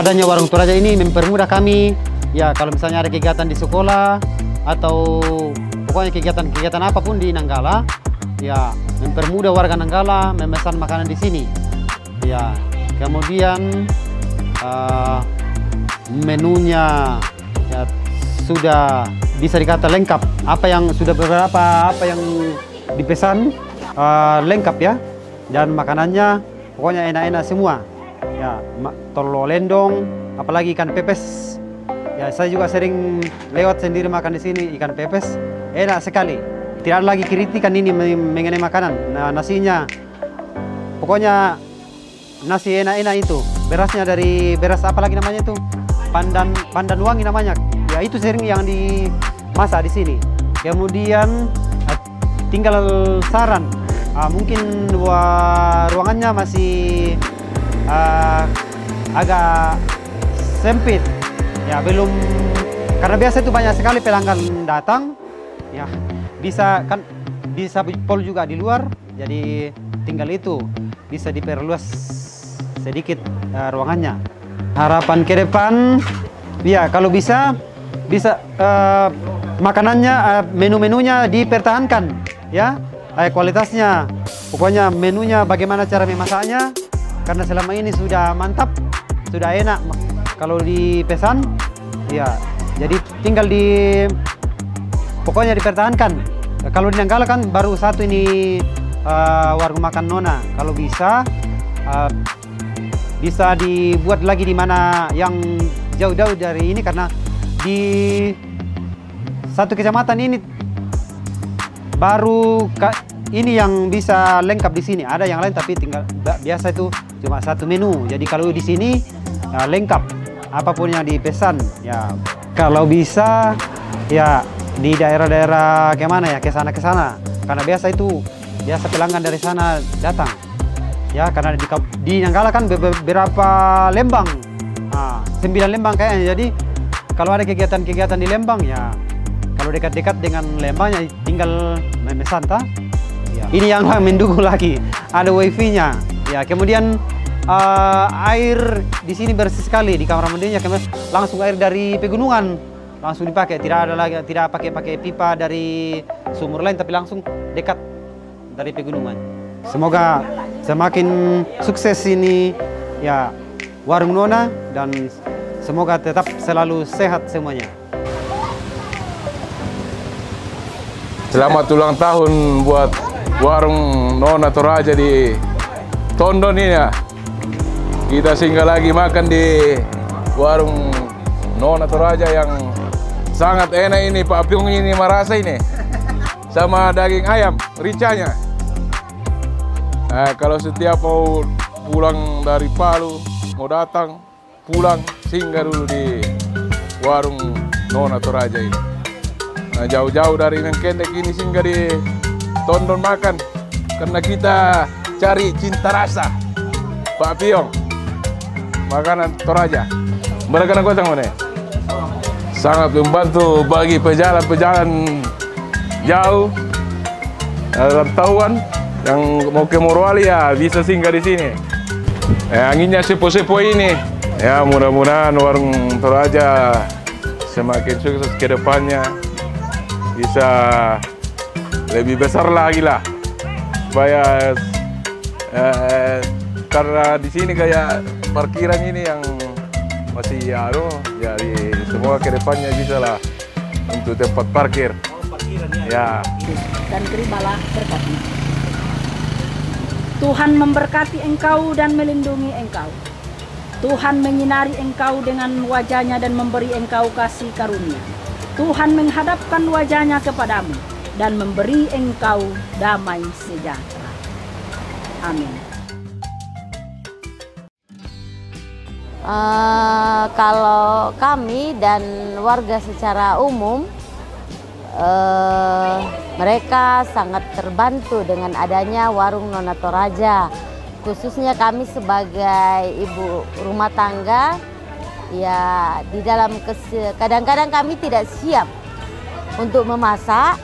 adanya warung Toraja ini mempermudah kami, ya kalau misalnya ada kegiatan di sekolah atau pokoknya kegiatan apapun di Nanggala, ya mempermudah warga Nanggala memesan makanan di sini. Ya, kemudian menunya ya, sudah bisa dikata lengkap. Apa yang sudah beberapa apa yang dipesan lengkap ya, dan makanannya pokoknya enak-enak semua. Ya, telur lendong, apalagi ikan pepes. Ya, saya juga sering lewat sendiri makan di sini ikan pepes, enak sekali. Tidak ada lagi kritikan ini mengenai makanan. Nah, nasinya, pokoknya nasi enak-enak itu. Berasnya dari beras apa lagi namanya itu? Pandan wangi namanya. Ya, itu sering yang dimasak di sini. Kemudian tinggal saran, mungkin ruangannya masih agak sempit, ya belum, karena biasa itu banyak sekali pelanggan datang, ya bisa pol juga di luar, jadi tinggal itu bisa diperluas sedikit ruangannya. Harapan ke depan, ya kalau bisa makanannya, menu-menunya dipertahankan, ya kualitasnya, pokoknya menunya bagaimana cara memasaknya. Karena selama ini sudah mantap, sudah enak kalau dipesan, ya jadi tinggal pokoknya dipertahankan. Kalau di Nanggala kan baru satu ini warung makan Nona. Kalau bisa dibuat lagi di mana yang jauh-jauh dari ini, karena di satu kecamatan ini baru ini yang bisa lengkap di sini. Ada yang lain tapi tinggal biasa itu cuma satu menu. Jadi kalau di sini lengkap apapun yang dipesan. Ya kalau bisa ya di daerah-daerah kemana ya, ke sana. Karena biasa pelanggan dari sana datang. Ya karena di Nanggala kan beberapa Lembang, 9 Lembang kayaknya. Jadi kalau ada kegiatan-kegiatan di Lembang ya, kalau dekat-dekat dengan Lembang ya tinggal memesan ta. Ya. Ini yang mendukung lagi, ada wifi-nya. Ya, kemudian air di sini bersih sekali di kamar mandinya, langsung air dari pegunungan langsung dipakai, tidak pakai pipa dari sumur lain, tapi langsung dekat dari pegunungan. Semoga semakin sukses ini ya warung Nona, dan semoga tetap selalu sehat semuanya. Selamat ulang tahun buat warung Nona Toraja di Tondon ini ya. Kita singgah lagi makan di warung Nona Toraja yang sangat enak ini. Pak Piung ini merasa ini sama daging ayam ricanya. Kalau setiap mau pulang dari Palu, mau datang pulang, singgah dulu di warung Nona Toraja ini. Nah, jauh-jauh dari Mengkendek ini singgah di Tondon makan, karena kita cari cinta rasa. Pak Piong, makanan Toraja. Mereka nak kotang mana? Sangat membantu bagi pejalan-pejalan jauh, rantauan yang mau ke Morowali ya bisa singgah di sini. Anginnya sepo-sepo ini. Ya mudah-mudahan warung Toraja semakin sukses ke depannya, bisa lebih besar lagi lah, supaya karena di sini kayak parkiran ini yang masih jadi semua ke depannya bisa lah untuk tempat parkir. Parkiran ya. Dan terimalah berkatnya. Tuhan memberkati engkau dan melindungi engkau. Tuhan menyinari engkau dengan wajahnya dan memberi engkau kasih karunia. Tuhan menghadapkan wajahnya kepadamu dan memberi engkau damai sejahtera. Amin. Kalau kami dan warga secara umum, mereka sangat terbantu dengan adanya warung Nona Toraja. Khususnya kami sebagai ibu rumah tangga, ya di dalam kadang-kadang kami tidak siap untuk memasak,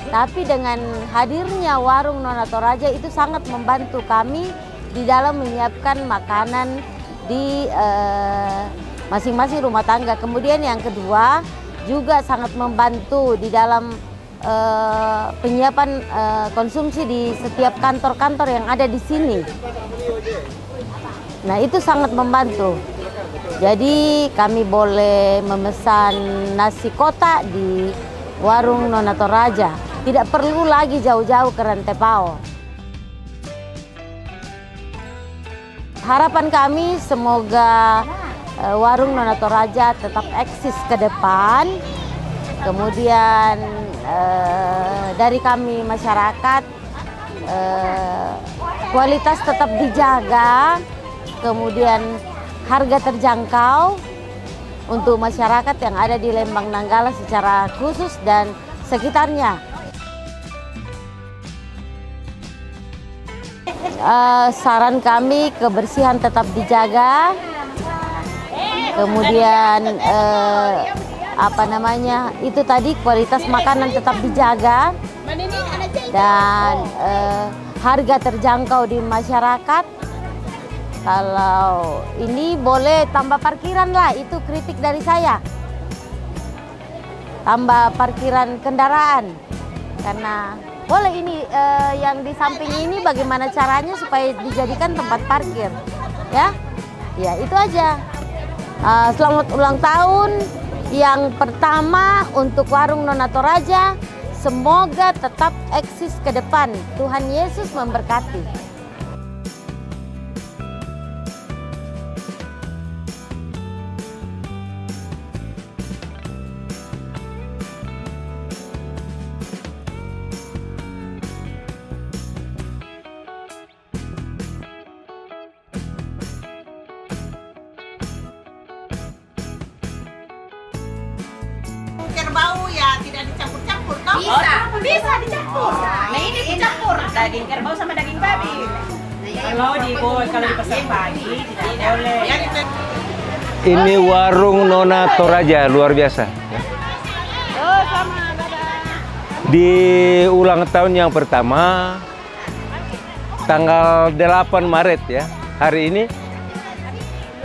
tapi dengan hadirnya warung Nona Toraja itu sangat membantu kami di dalam menyiapkan makanan di masing-masing rumah tangga. Kemudian yang kedua juga sangat membantu di dalam penyiapan konsumsi di setiap kantor-kantor yang ada di sini. Nah, itu sangat membantu. Jadi kami boleh memesan nasi kotak di warung Nona Toraja. Tidak perlu lagi jauh-jauh ke Rantepao. Harapan kami semoga warung Nona Toraja tetap eksis ke depan. Kemudian dari kami masyarakat kualitas tetap dijaga, kemudian harga terjangkau untuk masyarakat yang ada di Lembang Nanggala secara khusus dan sekitarnya. Saran kami kebersihan tetap dijaga, kemudian itu tadi kualitas makanan tetap dijaga dan harga terjangkau di masyarakat. Kalau ini boleh tambah parkiran lah, itu kritik dari saya. Tambah parkiran kendaraan, karena boleh ini yang di samping ini bagaimana caranya supaya dijadikan tempat parkir, ya? Ya itu aja. Selamat ulang tahun yang pertama untuk warung Nona Toraja. Semoga tetap eksis ke depan. Tuhan Yesus memberkati. Kerbau ya tidak dicampur-campur toh? Bisa dicampur. Nah ini dicampur daging kerbau sama daging babi. Kalau dipesan pagi tidak boleh. Ini warung Nona Toraja luar biasa. Di ulang tahun yang pertama tanggal 8 Maret ya, hari ini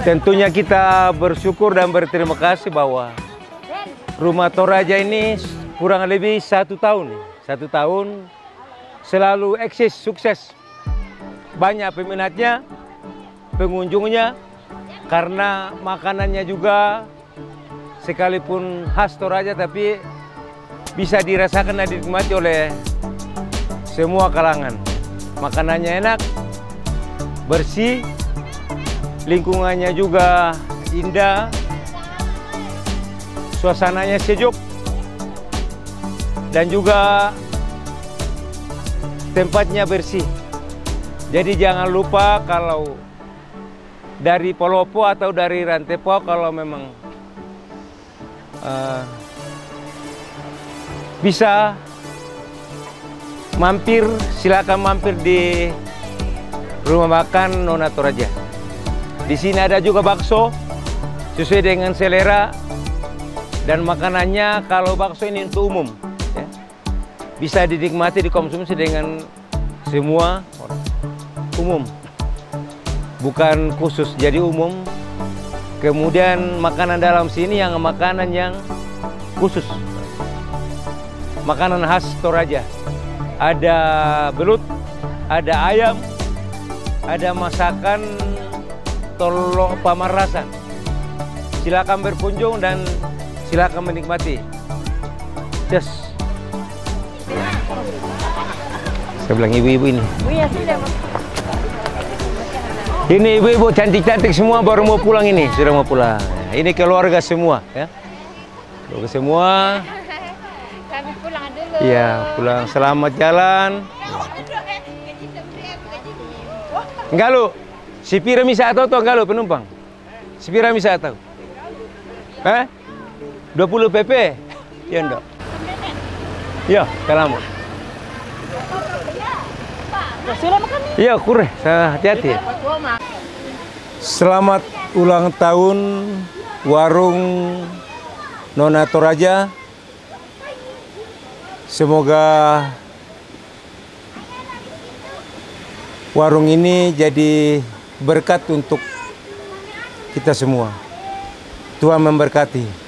tentunya kita bersyukur dan berterima kasih bahwa Rumah Toraja ini kurang lebih 1 tahun. 1 tahun selalu eksis, sukses. Banyak peminatnya, pengunjungnya, karena makanannya juga sekalipun khas Toraja tapi bisa dirasakan dan dinikmati oleh semua kalangan. Makanannya enak, bersih, lingkungannya juga indah, suasananya sejuk, dan juga tempatnya bersih. Jadi jangan lupa kalau dari Polopo atau dari Rantepao kalau memang bisa mampir, silakan mampir di rumah makan Nona Toraja. Di sini ada juga bakso sesuai dengan selera. Dan makanannya kalau bakso ini untuk umum, ya. Bisa dinikmati, dikonsumsi dengan semua orang. Umum, bukan khusus, jadi umum. Kemudian makanan dalam sini yang makanan yang khusus, makanan khas Toraja. Ada belut, ada ayam, ada masakan tolok pamarasan. Silakan berkunjung dan silakan menikmati. Yes. Saya bilang ibu-ibu ini. Ini ibu-ibu cantik-cantik semua baru mau pulang ini, sudah mau pulang. Ini keluarga semua, ya. Keluarga semua. Kami pulang dulu. Iya, pulang. Selamat jalan. Enggak lu, si Pira bisa atau enggak lu penumpang? Si Pira bisa atau? 20 pp? Ya enggak? Ya, kalamu. Iya, kureh. Hati-hati. Selamat ulang tahun warung Nona Toraja. Semoga warung ini jadi berkat untuk kita semua. Tuhan memberkati.